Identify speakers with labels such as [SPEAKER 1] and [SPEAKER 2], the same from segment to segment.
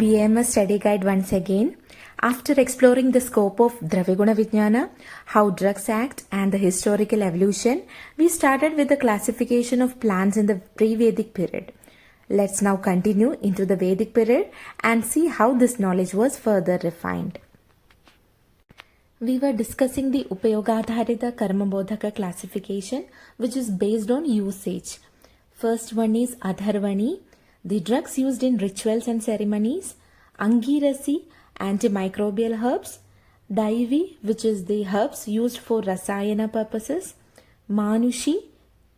[SPEAKER 1] BAMS study guide once again. After exploring the scope of Dravyaguna Vijnana, how drugs act and the historical evolution, we started with the classification of plants in the pre-Vedic period. Let's now continue into the Vedic period and see how this knowledge was further refined. We were discussing the Upayogadharita Karmabodhaka classification, which is based on usage. First one is Adharvani, the drugs used in rituals and ceremonies. Angirasi, antimicrobial herbs. Daivi, which is the herbs used for rasayana purposes. Manushi,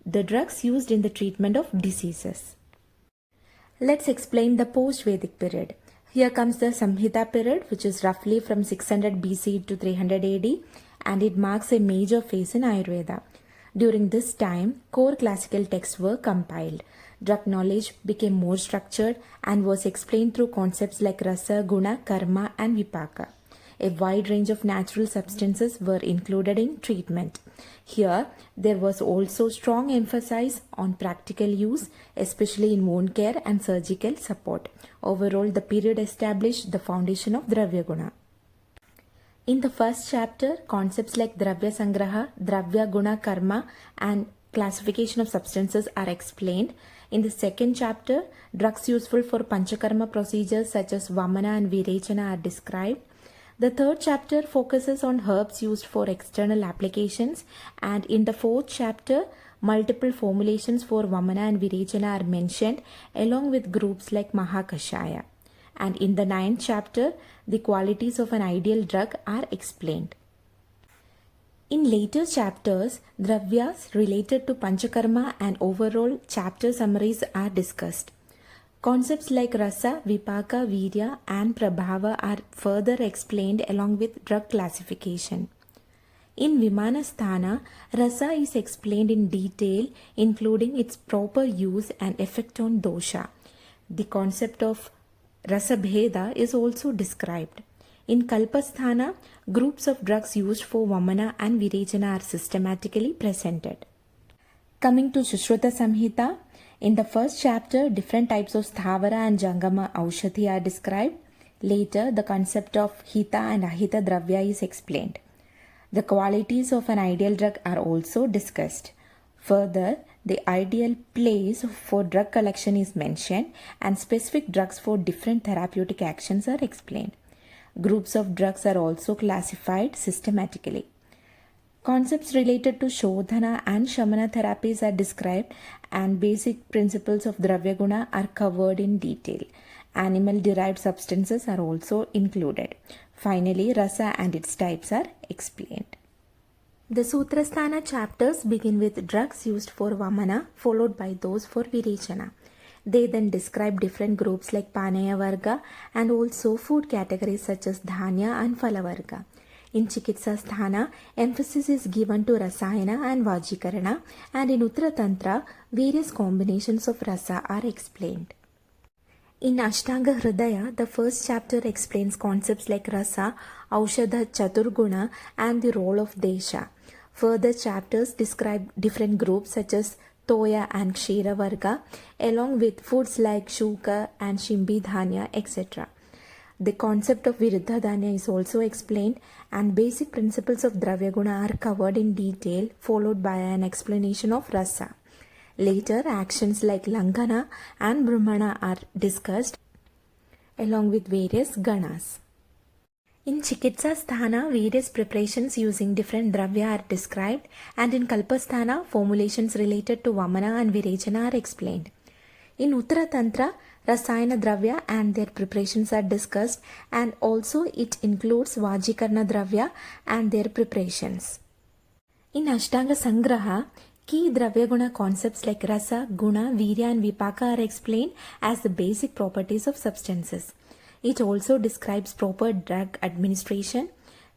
[SPEAKER 1] the drugs used in the treatment of diseases. Let's explain the post-Vedic period. Here comes the Samhita period, which is roughly from 600 BC to 300 AD, and it marks a major phase in Ayurveda. During this time, core classical texts were compiled. Drug knowledge became more structured and was explained through concepts like rasa, guna, karma, and vipaka. A wide range of natural substances were included in treatment. Here, there was also strong emphasis on practical use, especially in wound care and surgical support. Overall, the period established the foundation of Dravyaguna. In the first chapter, concepts like Dravya Sangraha, Dravya Guna Karma, and classification of substances are explained. In the second chapter, drugs useful for Panchakarma procedures such as Vamana and Virechana are described. The third chapter focuses on herbs used for external applications, and in the fourth chapter, multiple formulations for Vamana and Virechana are mentioned along with groups like Mahakashaya. And in the ninth chapter, the qualities of an ideal drug are explained. In later chapters, dravyas related to Panchakarma and overall chapter summaries are discussed. Concepts like rasa, vipaka, virya, and prabhava are further explained along with drug classification. In Vimanasthana, rasa is explained in detail, including its proper use and effect on dosha. The concept of rasa bheda is also described. In Kalpasthana, groups of drugs used for Vamana and Virechana are systematically presented. Coming to Sushruta Samhita, in the first chapter, different types of Sthavara and Jangama Aushadhi are described. Later, the concept of Hita and Ahita Dravya is explained. The qualities of an ideal drug are also discussed. Further, the ideal place for drug collection is mentioned and specific drugs for different therapeutic actions are explained. Groups of drugs are also classified systematically. Concepts related to Shodhana and Shamana therapies are described and basic principles of Dravyaguna are covered in detail. Animal-derived substances are also included. Finally, Rasa and its types are explained. The Sutrasthana chapters begin with drugs used for Vamana followed by those for Virechana. They then describe different groups like Panaya Varga and also food categories such as Dhanya and Phalavarga. In Chikitsa Sthana, emphasis is given to Rasayana and Vajikarana, and in Uttara Tantra, various combinations of rasa are explained. In Ashtanga Hridaya, the first chapter explains concepts like rasa, Aushadha Chaturguna, and the role of Desha. Further chapters describe different groups such as Toya and Kshira Varga, along with foods like Shuka and Shimbi Dhanya, etc. The concept of Viruddha Dhanya is also explained, and basic principles of Dravyaguna are covered in detail, followed by an explanation of rasa. Later, actions like Langana and Brahmana are discussed, along with various ganas. In Chikitsa Sthana, various preparations using different dravya are described, and in Kalpasthana, formulations related to Vamana and Virechana are explained. In Uttara Tantra, Rasayana Dravya and their preparations are discussed, and also it includes Vajikarna Dravya and their preparations. In Ashtanga Sangraha, key Dravyaguna concepts like Rasa, Guna, Virya and Vipaka are explained as the basic properties of substances. It also describes proper drug administration,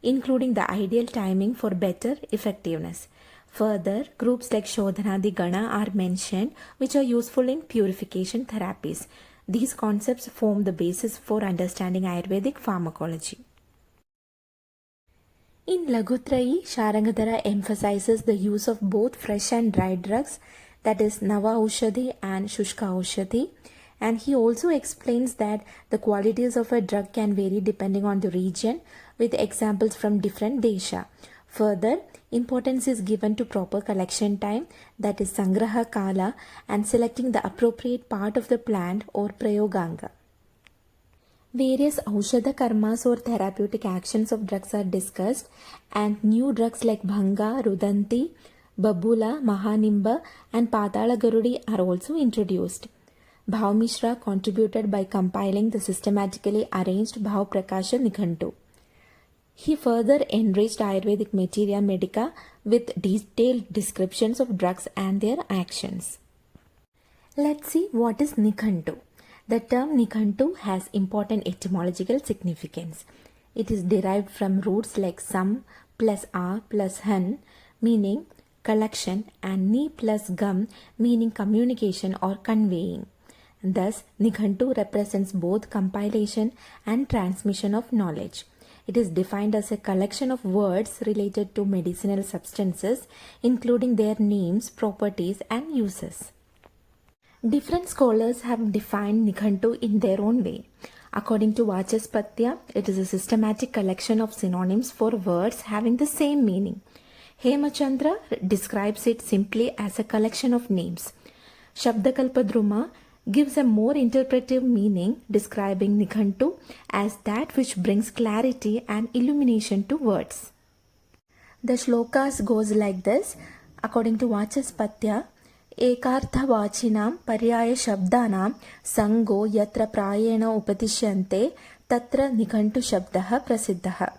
[SPEAKER 1] including the ideal timing for better effectiveness. Further, groups like Shodhanadi Gana are mentioned, which are useful in purification therapies. These concepts form the basis for understanding Ayurvedic pharmacology. In Laghutrayi, Sharangadhara emphasizes the use of both fresh and dried drugs, that is Nava Aushadhi and Shushka Aushadhi, And he also explains that the qualities of a drug can vary depending on the region, with examples from different desha. Further, importance is given to proper collection time, that is sangraha kala, and selecting the appropriate part of the plant or prayoganga. Various aushadha karmas or therapeutic actions of drugs are discussed, and new drugs like bhanga, rudanti, babula, mahanimba, and patala garudi are also introduced. Bhav Mishra contributed by compiling the systematically arranged Bhav Prakasha Nikhantu. He further enriched Ayurvedic materia medica with detailed descriptions of drugs and their actions. Let's see what is Nikhantu. The term Nikhantu has important etymological significance. It is derived from roots like sam plus a plus han, meaning collection, and ni plus gam, meaning communication or conveying. Thus, Nikhantu represents both compilation and transmission of knowledge. It is defined as a collection of words related to medicinal substances, including their names, properties, and uses. Different scholars have defined Nikhantu in their own way. According to Vachaspatya, it is a systematic collection of synonyms for words having the same meaning. Hemachandra describes it simply as a collection of names. Shabdakalpadruma gives a more interpretive meaning, describing Nikhantu as that which brings clarity and illumination to words. The shlokas goes like this. According to Vachaspatya, Ekarthavachinam paryaya shabdanam sango yatra prayena upatishyante tatra Nikhantu shabdaha prasiddhaha.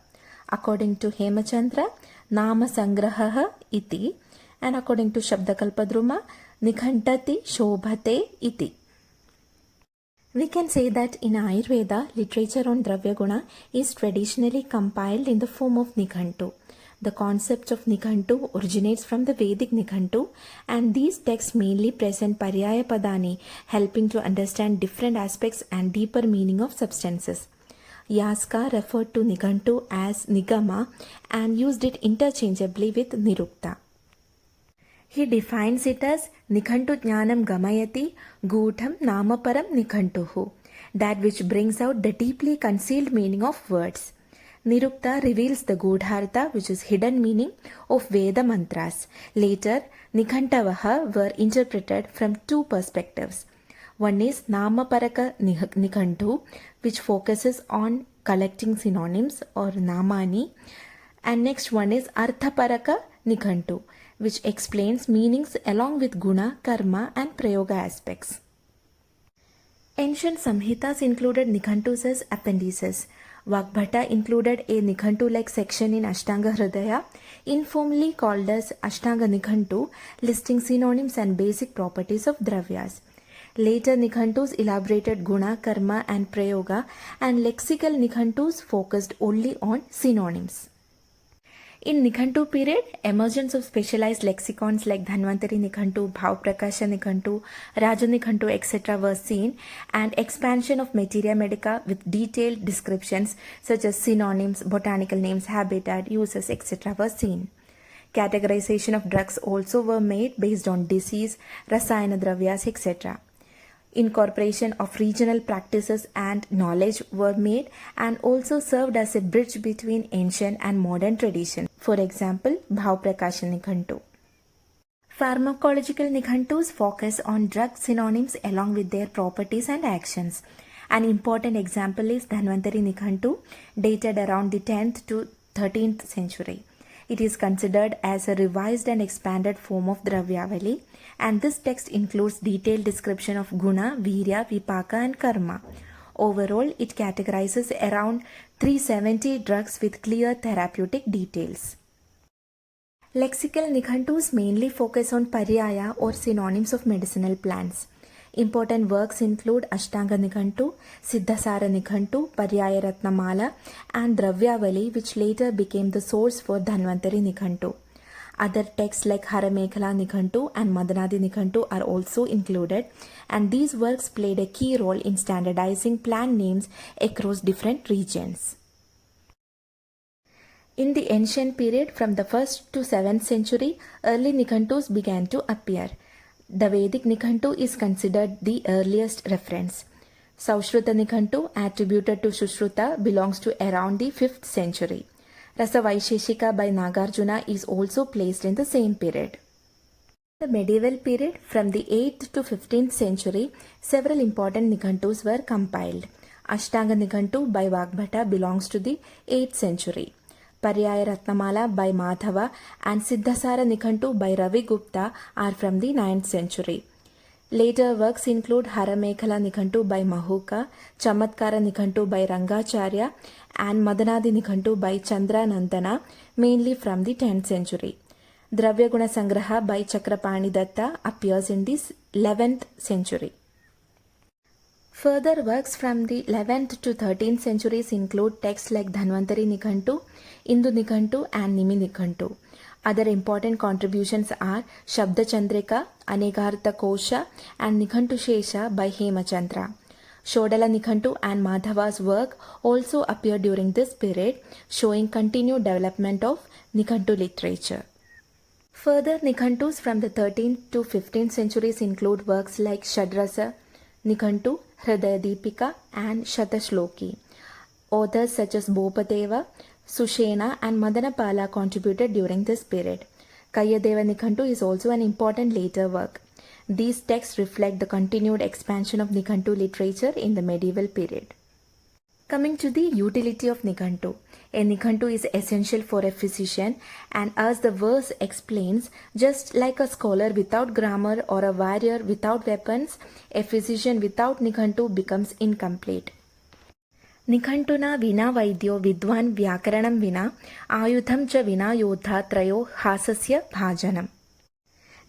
[SPEAKER 1] According to Hemachandra, Nama sangrahaha iti, and according to Shabdakalpadruma, Nikhantati shobhate iti. We can say that in Ayurveda, literature on Dravyaguna is traditionally compiled in the form of Nikhantu. The concept of Nikhantu originates from the Vedic Nikhantu, and these texts mainly present Paryaya Padani, helping to understand different aspects and deeper meaning of substances. Yaska referred to Nikhantu as Nigama and used it interchangeably with Nirukta. He defines it as Nikhantu Jnanam Gamayati Gutham Namaparam Nikhantuhu, that which brings out the deeply concealed meaning of words. Nirukta reveals the Gudhartha, which is hidden meaning of Veda mantras. Later, Nikhantavaha were interpreted from two perspectives. One is Namaparaka Nikhantu, which focuses on collecting synonyms or Namani, and next one is Arthaparaka Nikhantu, which explains meanings along with guna, karma, and prayoga aspects. Ancient Samhitas included Nikhantus as appendices. Vagbhata included a Nikhantu-like section in Ashtanga Hridaya, informally called as Ashtanga Nikhantu, listing synonyms and basic properties of dravyas. Later Nikhantus elaborated guna, karma, and prayoga, and lexical Nikhantus focused only on synonyms. In Nikhantu period, emergence of specialized lexicons like Dhanvantari Nikhantu, Bhav Prakasha Nikhantu, Raja Nikhantu, etc. were seen, and expansion of materia medica with detailed descriptions such as synonyms, botanical names, habitat, uses, etc. were seen. Categorization of drugs also were made based on disease, rasayana dravyas, etc. Incorporation of regional practices and knowledge were made and also served as a bridge between ancient and modern tradition. For example, Bhav Prakasha Nikhantu. Pharmacological Nikhantus focus on drug synonyms along with their properties and actions. An important example is Dhanvantari Nikhantu, dated around the 10th to 13th century. It is considered as a revised and expanded form of Dravyavali, and this text includes detailed description of guna, virya, vipaka, and karma. Overall, it categorizes around 370 drugs with clear therapeutic details. Lexical Nikhantus mainly focus on paryaya or synonyms of medicinal plants. Important works include Ashtanga Nikhantu, Siddhasara Nikhantu, Paryaya Ratnamala, and Dravyavali, which later became the source for Dhanvantari Nikhantu. Other texts like Haramekhala Nikhantu and Madanadi Nikhantu are also included, and these works played a key role in standardizing plant names across different regions. In the ancient period, from the 1st to 7th century, early Nikhantus began to appear. The Vedic Nikantu is considered the earliest reference. Saushruta Nikantu, attributed to Sushruta, belongs to around the 5th century. Rasa Vaisheshika by Nagarjuna is also placed in the same period. In the medieval period, from the 8th to 15th century, several important Nikantus were compiled. Ashtanga Nikantu by Vagbhata belongs to the 8th century. Paryaya Ratnamala by Madhava and Siddhasara Nikantu by Ravi Gupta are from the 9th century. Later works include Haramekhala Nikantu by Mahuka, Chamatkara Nikantu by Rangacharya and Madanadi Nikantu by Chandra Nandana, mainly from the 10th century. Dravyaguna Sangraha by Chakrapani Datta appears in the 11th century. Further works from the 11th to 13th centuries include texts like Dhanvantari Nikantu, Indu Nikantu and Nimi Nikantu. Other important contributions are Shabda Chandrika, Anegartha Kosha and Nikantu Shesha by Hemachandra. Shodala Nikantu and Madhava's work also appear during this period, showing continued development of Nikantu literature. Further Nikantus from the 13th to 15th centuries include works like Shadrasa Nikantu, Hridaya Deepika and Shatashloki. Authors such as Bhopadeva, Sushena and Madanapala contributed during this period. Kayyadeva Nikantu is also an important later work. These texts reflect the continued expansion of Nikantu literature in the medieval period. Coming to the utility of Nikantu. A Nikantu is essential for a physician, and as the verse explains, just like a scholar without grammar or a warrior without weapons, a physician without Nikantu becomes incomplete. Nikantuna vina vaidyo vidwan vyakaranam vina ayudham cha vina yodha trayo hasasya bhajanam.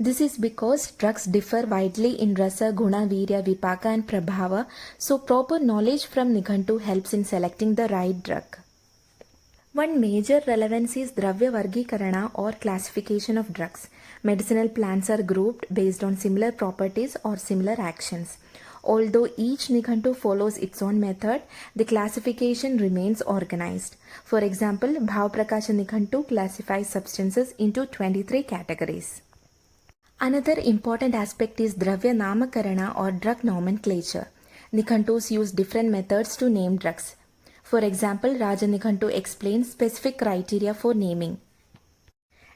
[SPEAKER 1] This is because drugs differ widely in rasa, guna, virya, vipaka and prabhava, so proper knowledge from Nikantu helps in selecting the right drug. One major relevance is Dravya Vargikarana or classification of drugs. Medicinal plants are grouped based on similar properties or similar actions. Although each Nikantu follows its own method, the classification remains organized. For example, Bhavaprakasha Nikantu classifies substances into 23 categories. Another important aspect is Dravya Namakarana or drug nomenclature. Nikantus use different methods to name drugs. For example, Raja Nikantu explains specific criteria for naming.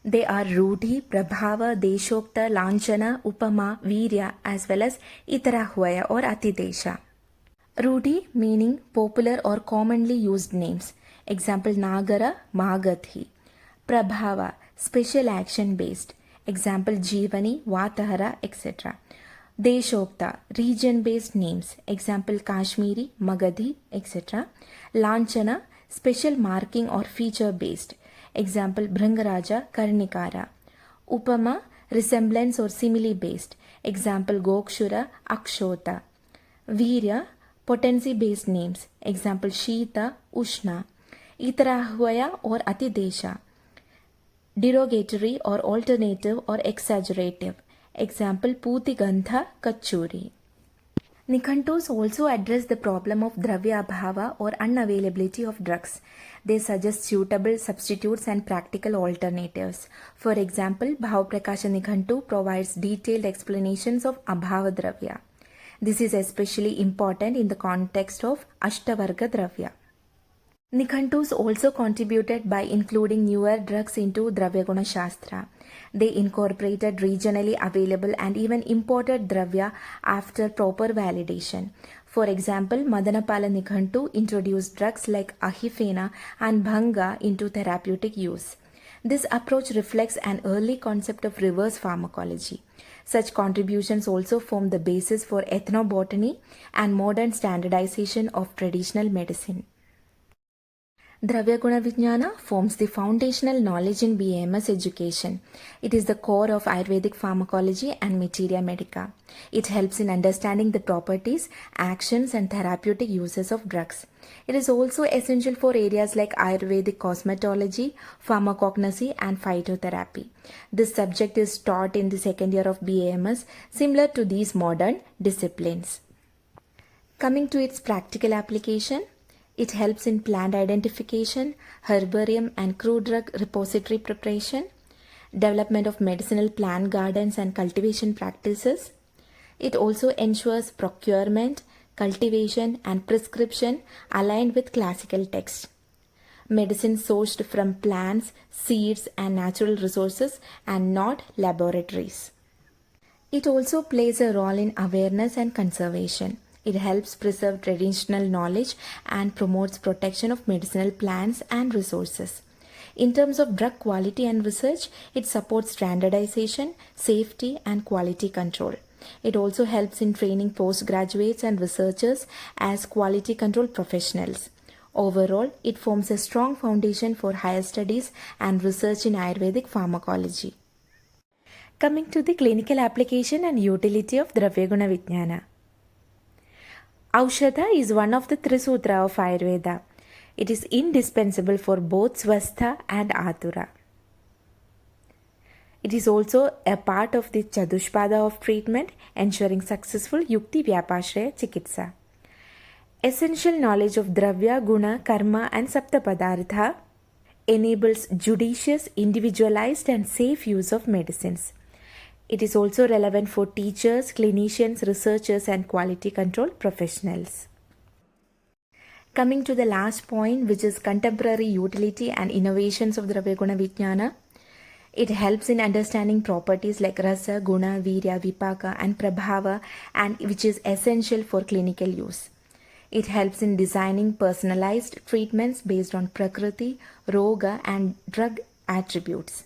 [SPEAKER 1] They are Rudhi, Prabhava, Deshokta, Lanchana, Upama, Virya as well as Itarahvaya or Atidesha. Rudhi meaning popular or commonly used names. Example Nagara, Magathi. Prabhava, special action based. Example Jeevani, Vatahara, etc. Deshokta, region based names. Example Kashmiri, Magadhi, etc. Lanchana, special marking or feature based. Example Bhrangaraja, Karnikara. Upama, resemblance or simile based. Example Gokshura, Akshota. Virya, potency based names. Example Shita, Ushna. Itarahvaya or Atidesha, derogatory or alternative or exaggerative. Example Putigantha, Kachuri. Nikantus also address the problem of dravya abhava or unavailability of drugs. They suggest suitable substitutes and practical alternatives. For example, Bhavaprakasha Nikantu provides detailed explanations of abhava dravya. This is especially important in the context of Ashtavarga dravya. Nikantus also contributed by including newer drugs into Dravyaguna Shastra. They incorporated regionally available and even imported dravya after proper validation. For example, Madanapala Nikantu introduced drugs like ahifena and bhanga into therapeutic use. This approach reflects an early concept of reverse pharmacology. Such contributions also form the basis for ethnobotany and modern standardization of traditional medicine. Dravyaguna Vijnana forms the foundational knowledge in BAMS education. It is the core of Ayurvedic Pharmacology and Materia Medica. It helps in understanding the properties, actions and therapeutic uses of drugs. It is also essential for areas like Ayurvedic cosmetology, pharmacognosy and phytotherapy. This subject is taught in the second year of BAMS, similar to these modern disciplines. Coming to its practical application, it helps in plant identification, herbarium and crude drug repository preparation. development of medicinal plant gardens and cultivation practices. It also ensures procurement, cultivation, and prescription aligned with classical texts. Medicine sourced from plants, seeds, and natural resources and not laboratories. It also plays a role in awareness and conservation. It helps preserve traditional knowledge and promotes protection of medicinal plants and resources. In terms of drug quality and research, it supports standardization, safety, and quality control. It also helps in training postgraduates and researchers as quality control professionals. Overall, it forms a strong foundation for higher studies and research in Ayurvedic pharmacology. Coming to the clinical application and utility of Dravyaguna Vijnana. Aushadha is one of the three sutras of Ayurveda. It is indispensable for both Swastha and Atura. It is also a part of the Chadushpada of treatment, ensuring successful Yukti Vyapashraya Chikitsa. Essential knowledge of Dravya, Guna, Karma and Saptapadartha enables judicious, individualized and safe use of medicines. It is also relevant for teachers, clinicians, researchers and quality control professionals. Coming to the last point, which is contemporary utility and innovations of Dravyaguna Vijnana. It helps in understanding properties like Rasa, Guna, Virya, Vipaka and Prabhava, and which is essential for clinical use. It helps in designing personalized treatments based on Prakriti, Roga and drug attributes.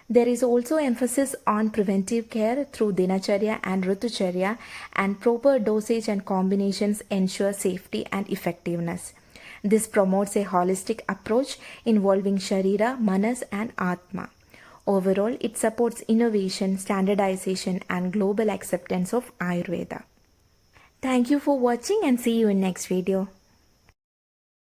[SPEAKER 1] There is also emphasis on preventive care through Dinacharya and Ritucharya, and proper dosage and combinations ensure safety and effectiveness. This promotes a holistic approach involving Sharira, Manas and Atma. Overall, it supports innovation, standardization and global acceptance of Ayurveda. Thank you for watching and see you in next video.